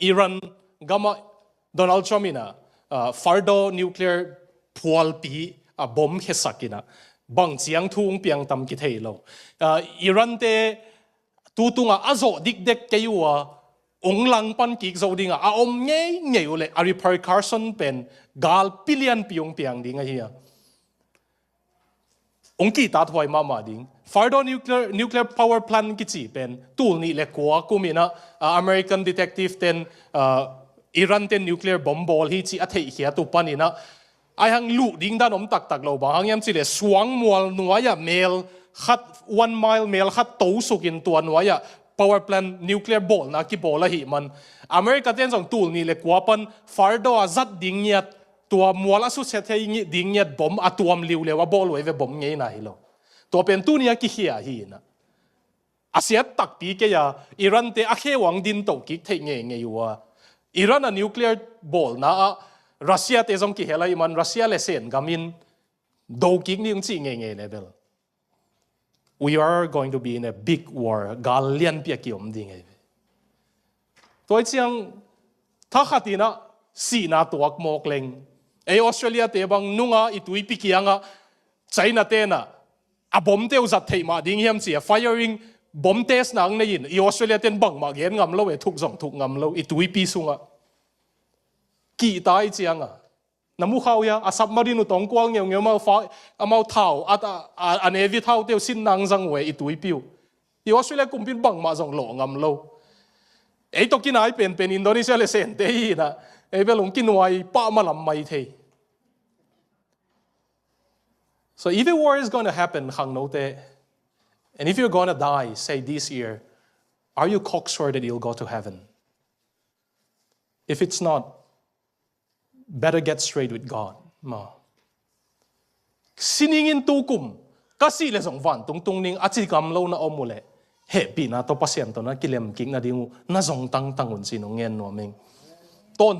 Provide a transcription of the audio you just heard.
Iran gama Donald Trump ina fardo nuclear pual pi bom hesakina bang chiang thung piang tam ki theilo Iran te tutunga azo dik dek kayuwa onglang pan kik zo dinga a om nge ule a repercussion pen gal pillion piong piang dinga hiya ongki tat hoi mama ding fardo nuclear power plant ki chi pen tool ni le kwa kumina American detective ten Iran ten nuclear bomb ball hi chi a thei khia tu panina ai hang lu ding dan om tak lo ba hang yam chi le suang mual nuaya mel khat 1 mile mel khat to sukin tuan nuaya power plant nuclear ball na ki bola hi man America ten song tool ni le kwa pan fardo a zat ding yat tua mual asu se thei ding yat bom atuam liu le wa bol we bom ngei na hi lo to pen tu nia ki hia hi na asiat tak pi ke ya Iran te a khe wang din to ki thei nge wa Iran a nuclear ball na Russia te zong ki helai man Russia le sen gamin do ki ning chi nge level we are going to be in a big war Gallian pia ki om ding e toi chiang tha khatina si na tuak mok leng e Australia te bang nunga itui pi kianga China te na a bom te uzat thei ma ding hiam chi firing bom test na ang nei in Australia ten bang ma gen ngam lo e thuk zong thuk ngam lo itui pi sunga ki tai chianga namu khau ya a submarine tong kwang ngeu mau fa amau thau ata an evi thau teu sin nang jang we itui piu Australia kumpin bang ma jong lo ngam lo ei to kinai pen Indonesia le sen te hi na e belong kinwai pa ma lam mai thei so if a war is going to happen hang no te and if you're going to die say this year are you cocksure that you'll go to heaven if it's not better get straight with God ma siningin tukum kasi le song van tung ning achi kam lo na omule he pi na to pasien to na kilem king na dingu na zong tang tangun sinong ngen no meng